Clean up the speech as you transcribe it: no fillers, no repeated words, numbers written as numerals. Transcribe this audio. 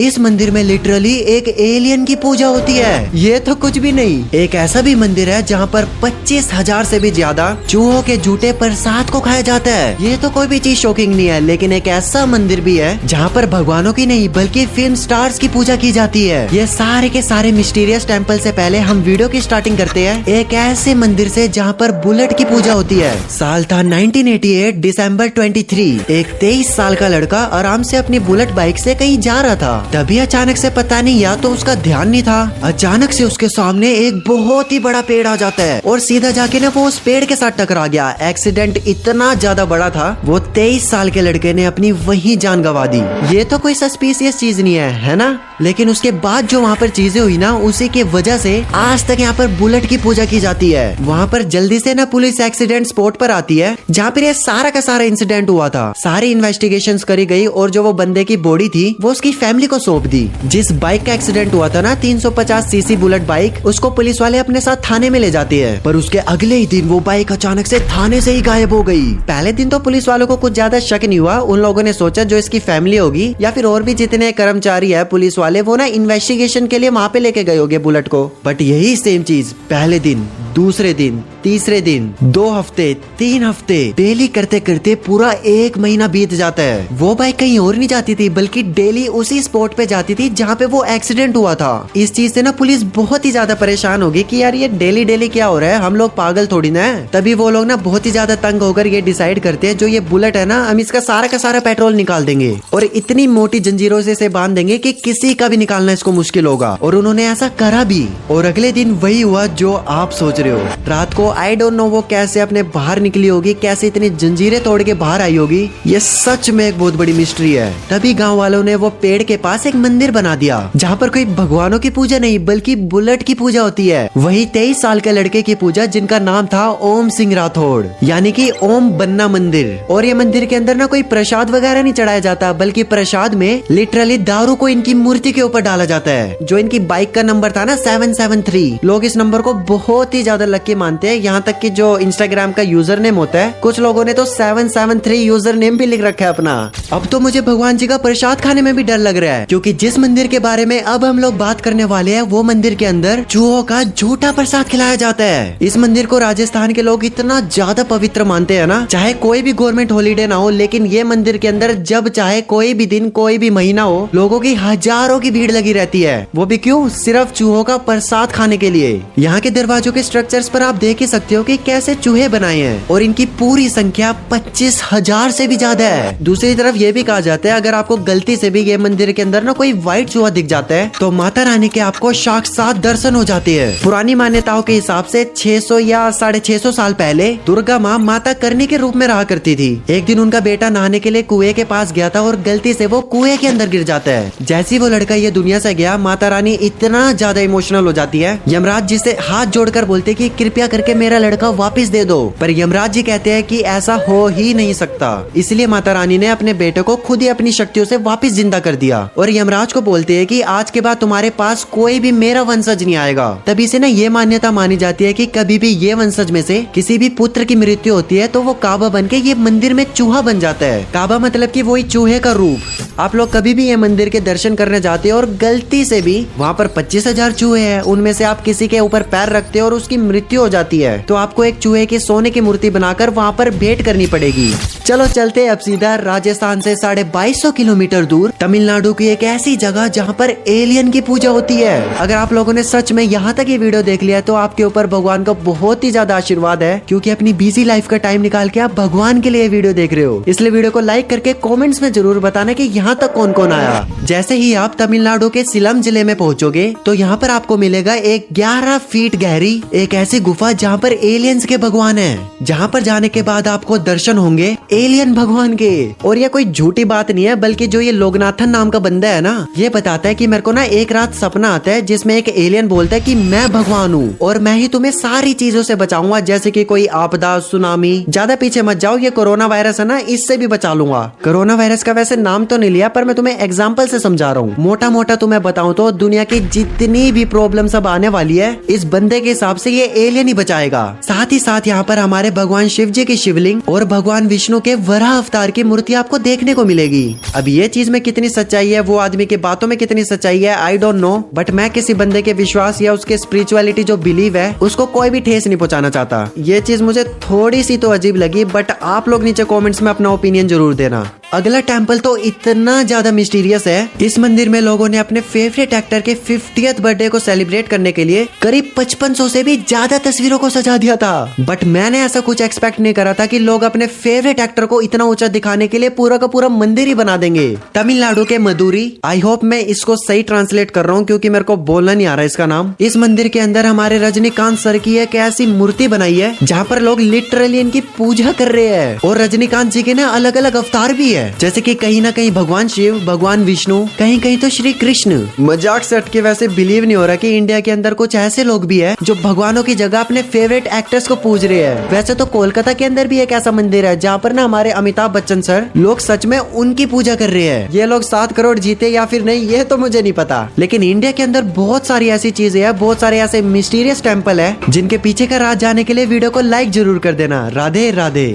इस मंदिर में लिटरली एक एलियन की पूजा होती है। ये तो कुछ भी नहीं, एक ऐसा भी मंदिर है जहाँ पर 25,000 से भी ज्यादा चूहों के झूठे प्रसाद को खाया जाता है। ये तो कोई भी चीज शॉकिंग नहीं है, लेकिन एक ऐसा मंदिर भी है जहाँ पर भगवानों की नहीं बल्कि फिल्म स्टार्स की पूजा की जाती है। ये सारे के सारे मिस्टीरियस टेम्पल से पहले हम वीडियो की स्टार्टिंग करते हैं एक ऐसे मंदिर से जहाँ पर बुलेट की पूजा होती है। साल था 1988 दिसंबर 23। एक 23 साल का लड़का आराम से अपनी बुलेट बाइक से कहीं जा रहा था। तभी अचानक से पता नहीं, या तो उसका ध्यान नहीं था, अचानक से उसके सामने एक बहुत ही बड़ा पेड़ आ जाता है और सीधा जाके ना वो उस पेड़ के साथ टकरा गया। एक्सीडेंट इतना ज्यादा बड़ा था, वो 23 साल के लड़के ने अपनी वही जान गंवा दी। ये तो कोई सस्पिशियस चीज नहीं है ना? लेकिन उसके बाद जो वहाँ पर चीजें हुई ना, उसी के वजह से आज तक यहाँ पर बुलेट की पूजा की जाती है। वहाँ पर जल्दी से ना पुलिस एक्सीडेंट स्पॉट पर आती है जहाँ पर ये सारा का सारा इंसिडेंट हुआ था। सारी इन्वेस्टिगेशंस करी गई और जो वो बंदे की बॉडी थी वो उसकी फैमिली को सौंप दी। जिस बाइक का एक्सीडेंट हुआ था ना, 350 सीसी बुलेट बाइक, उसको पुलिस वाले अपने साथ थाने में ले जाते हैं। पर उसके अगले ही दिन वो बाइक अचानक से थाने से ही गायब हो गई। पहले दिन तो पुलिस वालों को कुछ ज्यादा शक नहीं हुआ। उन लोगों ने सोचा जो इसकी फैमिली होगी या फिर और भी जितने कर्मचारी है पुलिस वाले, वो ना इन्वेस्टिगेशन के लिए वहाँ पे लेके गए होंगे बुलेट को। बट यही सेम चीज पहले दिन, दूसरे दिन, तीसरे दिन, 2 हफ्ते, 3 हफ्ते, डेली करते करते पूरा 1 महीना बीत जाता है। वो बाइक कहीं और नहीं जाती थी बल्कि डेली उसी स्पॉट पे जाती थी जहाँ पे वो एक्सीडेंट हुआ था। इस चीज से ना पुलिस बहुत ही ज्यादा परेशान होगी कि यार ये डेली डेली क्या हो रहा है, हम लोग पागल थोड़ी ना है। तभी वो लोग ना बहुत ही ज्यादा तंग होकर ये डिसाइड करते हैं जो ये बुलेट है ना, हम इसका सारा का सारा पेट्रोल निकाल देंगे और इतनी मोटी जंजीरों से इसे बांध देंगे कि किसी का भी निकालना इसको मुश्किल होगा। और उन्होंने ऐसा करा भी। और अगले दिन वही हुआ जो आप सोच रहे हो। रात को आई डोंट नो वो कैसे अपने बाहर निकली होगी, कैसे इतनी जंजीरें तोड़ के बाहर आई होगी। ये सच में एक बहुत बड़ी मिस्ट्री है। तभी गांव वालों ने वो पेड़ के पास एक मंदिर बना दिया जहाँ पर कोई भगवानों की पूजा नहीं बल्कि बुलेट की पूजा होती है। वही 23 साल के लड़के की पूजा जिनका नाम था ओम सिंह राठौड़, यानी कि ओम बन्ना मंदिर। और ये मंदिर के अंदर ना कोई प्रसाद वगैरह नहीं चढ़ाया जाता बल्कि प्रसाद में लिटरली दारू को इनकी मूर्ति के ऊपर डाला जाता है। जो इनकी बाइक का नंबर था ना 773, लोग इस नंबर को बहुत ही ज्यादा लकी मानते हैं। यहाँ तक कि जो इंस्टाग्राम का यूजर नेम होता है, कुछ लोगों ने तो 773 यूजर नेम भी लिख रखा है अपना। अब तो मुझे भगवान जी का प्रसाद खाने में भी डर लग रहा है, क्योंकि जिस मंदिर के बारे में अब हम लोग बात करने वाले हैं वो मंदिर के अंदर चूहों का झूठा प्रसाद खिलाया जाता है। इस मंदिर को राजस्थान के लोग इतना ज्यादा पवित्र मानते हैं ना, चाहे कोई भी गवर्नमेंट हॉलीडे ना हो, लेकिन ये मंदिर के अंदर जब चाहे कोई भी दिन, कोई भी महीना हो, लोगों की हजारों की भीड़ लगी रहती है। वो भी क्यों? सिर्फ चूहों का प्रसाद खाने के लिए। यहाँ के दरवाजों के स्ट्रक्चर्स पर आप देख ही सकते हो कि कैसे चूहे बनाए हैं और इनकी पूरी संख्या 25,000 से भी ज्यादा है। दूसरी तरफ ये भी कहा जाता है अगर आपको गलती से भी ये मंदिर के अंदर ना कोई व्हाइट चूहा दिख जाता है तो माता रानी के आपको साक्षात दर्शन हो जाते हैं। पुरानी मान्यताओं के हिसाब से 600 या 650 साल पहले दुर्गा माँ माता करनी के रूप में रहा करती थी। एक दिन उनका बेटा नहाने के लिए कुएं के पास गया था और गलती से वो कुएं के अंदर गिर जाता है। जैसे वो लड़का ये दुनिया से गया, माता रानी इतना ज्यादा इमोशनल हो जाती है। यमराज जी से हाथ जोड़कर बोलते कि कृपया करके मेरा लड़का वापस दे दो, पर यमराज जी कहते हैं कि ऐसा हो ही नहीं सकता। इसलिए माता रानी ने अपने बेटे को खुद ही अपनी शक्तियों से वापस जिंदा कर दिया और यमराज को बोलते हैं कि आज के बाद तुम्हारे पास कोई भी मेरा वंशज नहीं आएगा। तभी से ना ये मान्यता मानी जाती है कि कभी भी ये वंशज में से किसी भी पुत्र की मृत्यु होती है तो वो काबा बन के ये मंदिर में चूहा बन जाता है। काबा मतलब कि वही चूहे का रूप। आप लोग कभी भी ये मंदिर के दर्शन करने जाते हो और गलती से भी वहाँ पर 25,000 चूहे हैं, उनमें से आप किसी के ऊपर पैर रखते हो और उसकी मृत्यु हो जाती है तो आपको एक चूहे की सोने की मूर्ति बनाकर वहाँ पर भेंट करनी पड़ेगी। चलो चलते अब सीधा राजस्थान से 2250 किलोमीटर दूर तमिलनाडु की एक ऐसी जगह जहाँ पर एलियन की पूजा होती है। अगर आप लोगों ने सच में यहाँ तक ये वीडियो देख लिया तो आपके ऊपर भगवान का बहुत ही ज्यादा आशीर्वाद है, क्योंकि अपनी बिजी लाइफ का टाइम निकाल के आप भगवान के लिए वीडियो देख रहे हो। इसलिए वीडियो को लाइक करके कॉमेंट्स में जरूर बताना कि यहाँ तक कौन कौन आया। जैसे ही आप तमिलनाडु के सिलम जिले में पहुँचोगे तो यहाँ पर आपको मिलेगा एक 11 फीट गहरी एक ऐसी गुफा जहाँ पर एलियंस के भगवान है। जहाँ पर जाने के बाद आपको दर्शन होंगे एलियन भगवान के। और ये कोई झूठी बात नहीं है, बल्कि जो ये लोगनाथन नाम का बंदा है ना, ये बताता है कि मेरे को ना एक रात सपना आता है जिसमें एक एलियन बोलता है कि मैं भगवान हूँ और मैं ही तुम्हें सारी चीजों से बचाऊंगा, जैसे कि कोई आपदा, सुनामी। ज्यादा पीछे मत जाओ, ये कोरोना वायरस है ना, इससे भी बचा लूंगा। कोरोना वायरस का वैसे नाम तो नहीं लिया, पर मैं तुम्हें एग्जाम्पल से समझा रहा हूँ। मोटा मोटा तुम्हें बताऊं तो दुनिया की जितनी भी प्रॉब्लम सब आने वाली है, इस बंदे के हिसाब से ये ये एलियन ही बचाएगा। साथ ही साथ यहाँ पर हमारे भगवान शिव जी की शिवलिंग और भगवान विष्णु के वराह अवतार की मूर्ति आपको देखने को मिलेगी। अब ये चीज में कितनी सच्चाई है, वो आदमी की बातों में कितनी सच्चाई है, आई डोंट नो, बट मैं किसी बंदे के विश्वास या उसके स्पिरिचुअलिटी जो बिलीव है उसको कोई भी ठेस नहीं पहुंचाना चाहता। ये चीज मुझे थोड़ी सी तो अजीब लगी, बट आप लोग नीचे कमेंट्स में अपना ओपिनियन जरूर देना। अगला टेम्पल तो इतना ज्यादा मिस्टीरियस है। इस मंदिर में लोगों ने अपने फेवरेट एक्टर के 50th बर्थडे को सेलिब्रेट करने के लिए करीब 5500 से भी ज्यादा तस्वीरों को सजा दिया था। बट मैंने ऐसा कुछ एक्सपेक्ट नहीं करा था कि लोग अपने फेवरेट एक्टर को इतना ऊंचा दिखाने के लिए पूरा का पूरा मंदिर ही बना देंगे। तमिलनाडु के मदुरी, आई होप मैं इसको सही ट्रांसलेट कर रहा हूँ क्योंकि मेरे को बोलना नहीं आ रहा इसका नाम। इस मंदिर के अंदर हमारे रजनीकांत सर की एक ऐसी मूर्ति बनाई है जहाँ पर लोग लिटरली इनकी पूजा कर रहे हैं। और रजनीकांत जी के ना अलग अलग अवतार भी है, जैसे कि कहीं ना कहीं भगवान शिव, भगवान विष्णु, कहीं कहीं तो श्री कृष्ण। मजाक से हटके वैसे बिलीव नहीं हो रहा कि इंडिया के अंदर कुछ ऐसे लोग भी हैं जो भगवानों की जगह अपने फेवरेट एक्टर्स को पूज रहे हैं। वैसे तो कोलकाता के अंदर भी एक ऐसा मंदिर है जहाँ पर ना हमारे अमिताभ बच्चन सर, लोग सच में उनकी पूजा कर रहे हैं। ये लोग 7 करोड़ जीते या फिर नहीं ये तो मुझे नहीं पता, लेकिन इंडिया के अंदर बहुत सारी ऐसी चीजें हैं, बहुत सारे ऐसे मिस्टीरियस टेम्पल है जिनके पीछे का राज जाने के लिए वीडियो को लाइक जरूर कर देना। राधे राधे।